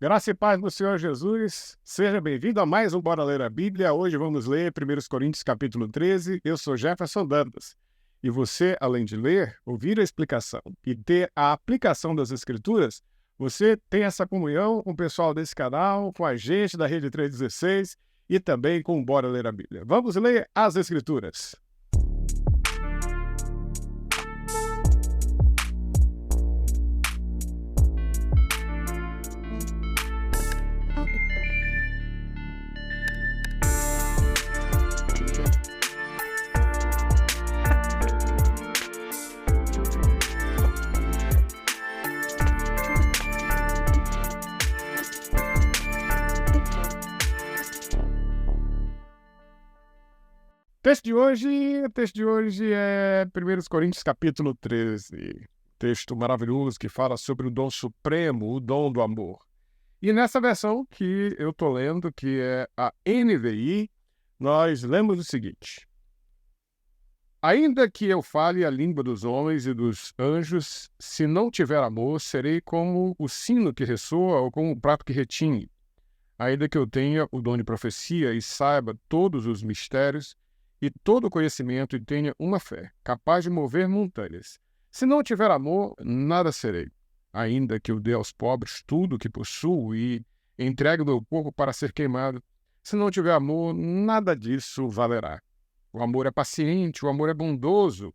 Graça e paz do Senhor Jesus. Seja bem-vindo a mais um Bora Ler a Bíblia. Hoje vamos ler 1 Coríntios capítulo 13. Eu sou Jefferson Dantas. E você, além de ler, ouvir a explicação e ter a aplicação das Escrituras, você tem essa comunhão com o pessoal desse canal, com a gente da Rede 316 e também com o Bora Ler a Bíblia. Vamos ler as Escrituras. O texto de hoje é 1 Coríntios capítulo 13, texto maravilhoso que fala sobre o dom supremo, o dom do amor. E nessa versão que eu estou lendo, que é a NVI, nós lemos o seguinte: ainda que eu fale a língua dos homens e dos anjos, se não tiver amor, serei como o sino que ressoa ou como o prato que retine. Ainda que eu tenha o dom de profecia e saiba todos os mistérios, e todo conhecimento, e tenha uma fé, capaz de mover montanhas. Se não tiver amor, nada serei. Ainda que eu dê aos pobres tudo o que possuo e entregue o meu corpo para ser queimado, se não tiver amor, nada disso valerá. O amor é paciente, o amor é bondoso.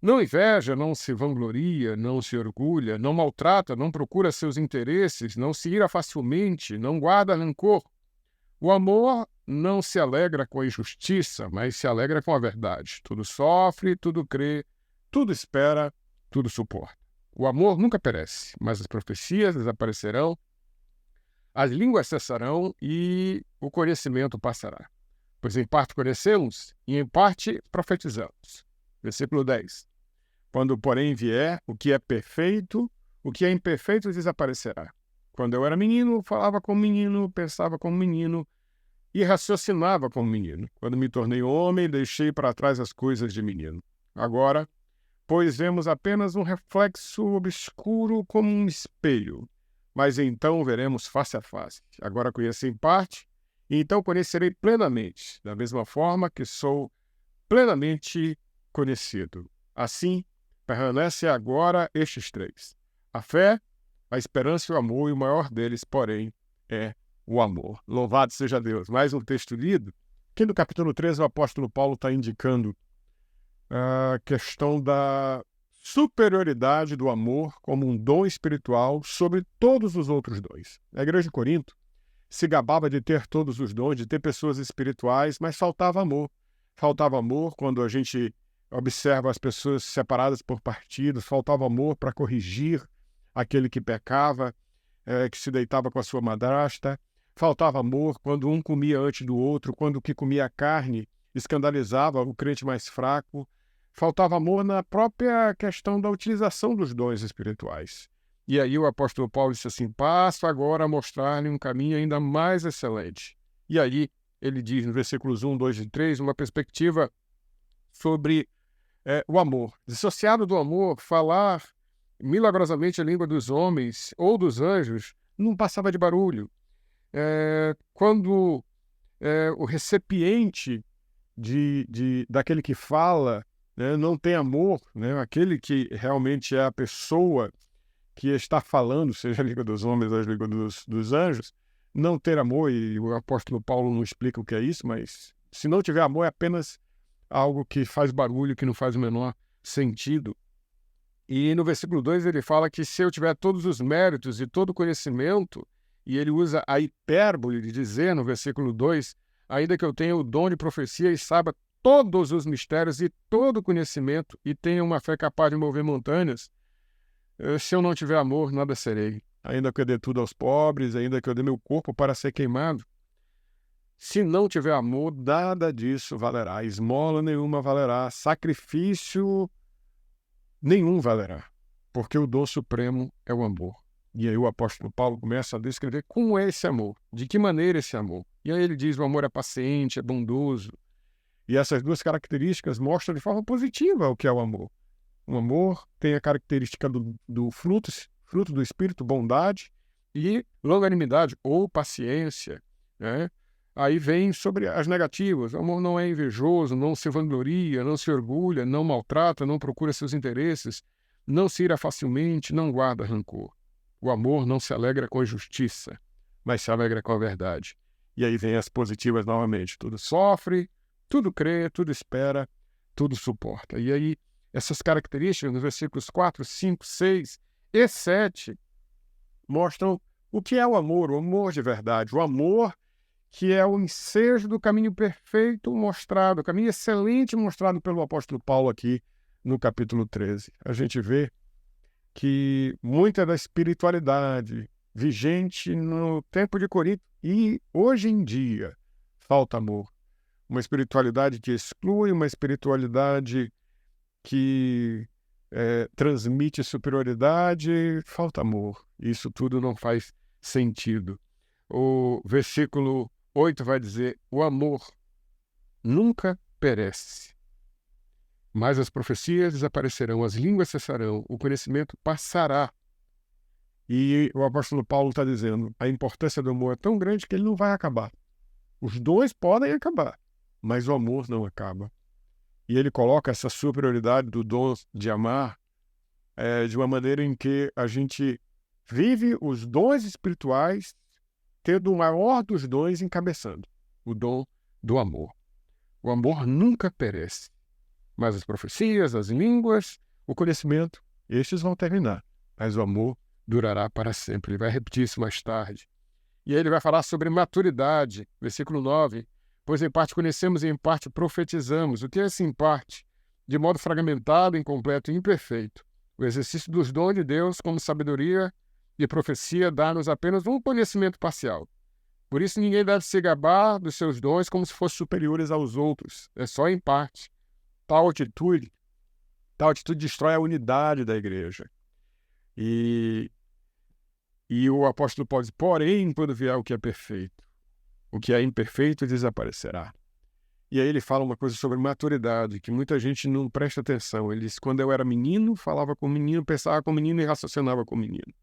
Não inveja, não se vangloria, não se orgulha, não maltrata, não procura seus interesses, não se ira facilmente, não guarda rancor. O amor não se alegra com a injustiça, mas se alegra com a verdade. Tudo sofre, tudo crê, tudo espera, tudo suporta. O amor nunca perece, mas as profecias desaparecerão, as línguas cessarão e o conhecimento passará. Pois em parte conhecemos e em parte profetizamos. Versículo 10. Quando, porém, vier o que é perfeito, o que é imperfeito desaparecerá. Quando eu era menino, falava como menino, pensava como menino e raciocinava como menino. Quando me tornei homem, deixei para trás as coisas de menino. Agora, pois vemos apenas um reflexo obscuro como um espelho, mas então veremos face a face. Agora conheço em parte, e então conhecerei plenamente, da mesma forma que sou plenamente conhecido. Assim, permanecem agora estes três: a fé, a esperança e o amor, e o maior deles, porém, é o amor. Louvado seja Deus. Mais um texto lido. Aqui no capítulo 13, o apóstolo Paulo está indicando a questão da superioridade do amor como um dom espiritual sobre todos os outros dons. A igreja de Corinto se gabava de ter todos os dons, de ter pessoas espirituais, mas faltava amor. Faltava amor quando a gente observa as pessoas separadas por partidos, faltava amor para corrigir aquele que pecava, que se deitava com a sua madrasta. Faltava amor quando um comia antes do outro, quando o que comia carne escandalizava o crente mais fraco. Faltava amor na própria questão da utilização dos dons espirituais. E aí o apóstolo Paulo disse assim: passo agora a mostrar-lhe um caminho ainda mais excelente. E aí ele diz no versículos 1, 2 e 3, uma perspectiva sobre o amor. Dissociado do amor, falar milagrosamente a língua dos homens ou dos anjos não passava de barulho. Quando o recipiente daquele que fala, né, não tem amor, né, aquele que realmente é a pessoa que está falando, seja a língua dos homens ou a língua dos anjos, não ter amor, e o apóstolo Paulo não explica o que é isso, mas se não tiver amor é apenas algo que faz barulho, que não faz o menor sentido. E no versículo 2 ele fala que se eu tiver todos os méritos e todo o conhecimento, e ele usa a hipérbole de dizer no versículo 2, ainda que eu tenha o dom de profecia e saiba todos os mistérios e todo o conhecimento e tenha uma fé capaz de mover montanhas, se eu não tiver amor, nada serei. Ainda que eu dê tudo aos pobres, ainda que eu dê meu corpo para ser queimado, se não tiver amor, nada disso valerá. Esmola nenhuma valerá, sacrifício nenhum valerá, porque o dom supremo é o amor. E aí o apóstolo Paulo começa a descrever como é esse amor, de que maneira esse amor. E aí ele diz: o amor é paciente, é bondoso. E essas duas características mostram de forma positiva o que é o amor. O amor tem a característica do fruto do Espírito, bondade, E longanimidade ou paciência, né? Aí vem sobre as negativas. O amor não é invejoso, não se vangloria, não se orgulha, não maltrata, não procura seus interesses, não se ira facilmente, não guarda rancor. O amor não se alegra com a injustiça, mas se alegra com a verdade. E aí vem as positivas novamente. Tudo sofre, tudo crê, tudo espera, tudo suporta. E aí, essas características, nos versículos 4, 5, 6 e 7, mostram o que é o amor de verdade, o amor que é o ensejo do caminho perfeito mostrado, o caminho excelente mostrado pelo apóstolo Paulo aqui no capítulo 13. A gente vê que muita da espiritualidade vigente no tempo de Corinto e hoje em dia falta amor. Uma espiritualidade que exclui, uma espiritualidade que transmite superioridade, falta amor. Isso tudo não faz sentido. O versículo 8 vai dizer: o amor nunca perece, mas as profecias desaparecerão, as línguas cessarão, o conhecimento passará. E o apóstolo Paulo está dizendo, a importância do amor é tão grande que ele não vai acabar. Os dois podem acabar, mas o amor não acaba. E ele coloca essa superioridade do dom de amar de uma maneira em que a gente vive os dons espirituais tendo o maior dos dons encabeçando, o dom do amor. O amor nunca perece, mas as profecias, as línguas, o conhecimento, estes vão terminar, mas o amor durará para sempre. Ele vai repetir isso mais tarde. E aí ele vai falar sobre maturidade, versículo 9. Pois em parte conhecemos e em parte profetizamos. O que é esse em parte? De modo fragmentado, incompleto e imperfeito. O exercício dos dons de Deus, como sabedoria e profecia, dá-nos apenas um conhecimento parcial. Por isso ninguém deve se gabar dos seus dons como se fossem superiores aos outros. É só em parte. Tal atitude destrói a unidade da igreja. E o apóstolo Paulo diz, porém, quando vier o que é perfeito, o que é imperfeito desaparecerá. E aí ele fala uma coisa sobre maturidade, que muita gente não presta atenção. Ele diz, quando eu era menino, falava com menino, pensava com menino e raciocinava com menino.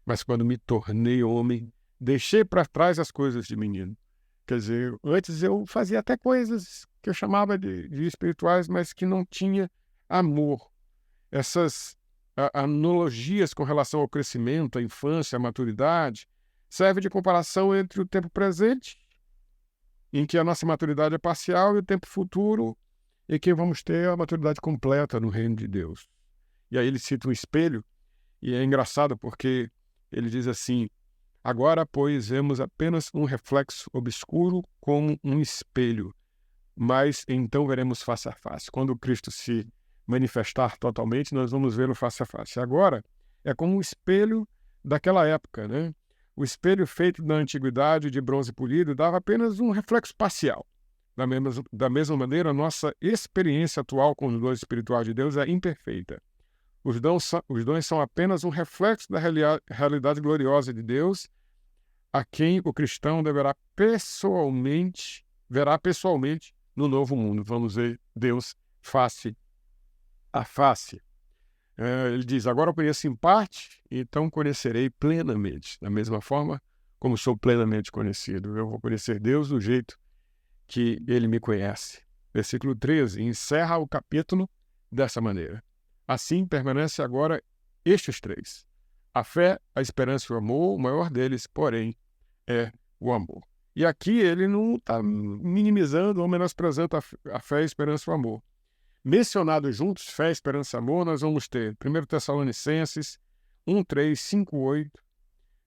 Mas quando me tornei homem, deixei para trás as coisas de menino. Quer dizer, antes eu fazia até coisas que eu chamava de espirituais, mas que não tinha amor. Essas analogias com relação ao crescimento, à infância, à maturidade, servem de comparação entre o tempo presente, em que a nossa maturidade é parcial, e o tempo futuro, em que vamos ter a maturidade completa no reino de Deus. E aí ele cita um espelho, e é engraçado porque ele diz assim, agora, pois, vemos apenas um reflexo obscuro como um espelho, mas então veremos face a face. Quando Cristo se manifestar totalmente, nós vamos vê-lo face a face. Agora, é como um espelho daquela época, né? O espelho feito na antiguidade de bronze polido dava apenas um reflexo parcial. Da mesma maneira, a nossa experiência atual com os dons espirituais de Deus é imperfeita. Os dons são apenas um reflexo da realidade gloriosa de Deus, a quem o cristão verá pessoalmente no novo mundo. Vamos ver Deus face a face. Ele diz, agora eu conheço em parte, então conhecerei plenamente. Da mesma forma como sou plenamente conhecido. Eu vou conhecer Deus do jeito que ele me conhece. Versículo 13, encerra o capítulo dessa maneira. Assim permanece agora estes três. A fé, a esperança e o amor, o maior deles, porém, é o amor. E aqui ele não está minimizando ou menosprezando a fé, a esperança e o amor. Mencionados juntos, fé, esperança e amor, nós vamos ter 1 Tessalonicenses 1, 3, 5, 8,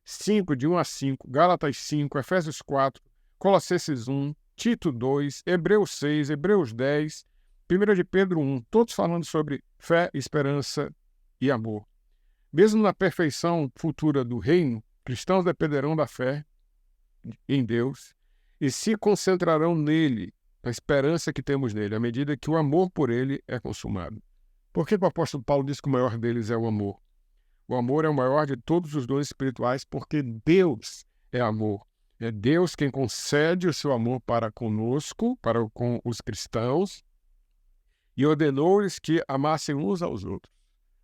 5, de 1 a 5, Gálatas 5, Efésios 4, Colossenses 1, Tito 2, Hebreus 6, Hebreus 10, 1 de Pedro 1, todos falando sobre fé, esperança e amor. Mesmo na perfeição futura do reino, cristãos dependerão da fé em Deus e se concentrarão nele, a esperança que temos nele, à medida que o amor por ele é consumado. Por que o apóstolo Paulo diz que o maior deles é o amor? O amor é o maior de todos os dons espirituais porque Deus é amor. É Deus quem concede o seu amor para conosco, para com os cristãos, e ordenou-lhes que amassem uns aos outros.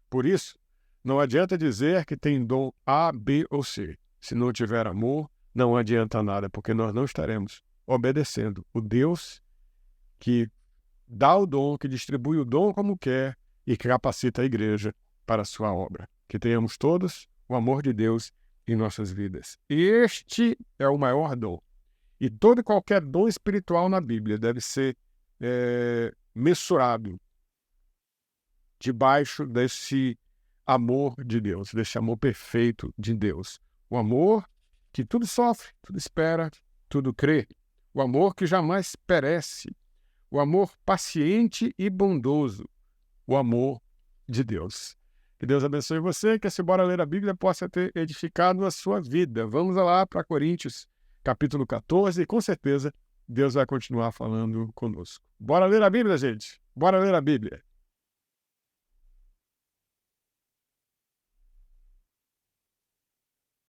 Por isso, não adianta dizer que tem dom A, B ou C. Se não tiver amor, não adianta nada, porque nós não estaremos obedecendo o Deus que dá o dom, que distribui o dom como quer e que capacita a igreja para a sua obra. Que tenhamos todos o amor de Deus em nossas vidas. Este é o maior dom. E todo e qualquer dom espiritual na Bíblia deve ser mensurado debaixo desse amor de Deus, desse amor perfeito de Deus. O amor que tudo sofre, tudo espera, tudo crê. O amor que jamais perece. O amor paciente e bondoso. O amor de Deus. Que Deus abençoe você, que esse Bora Ler a Bíblia possa ter edificado a sua vida. Vamos lá para Coríntios, capítulo 14, e com certeza Deus vai continuar falando conosco. Bora ler a Bíblia, gente? Bora ler a Bíblia.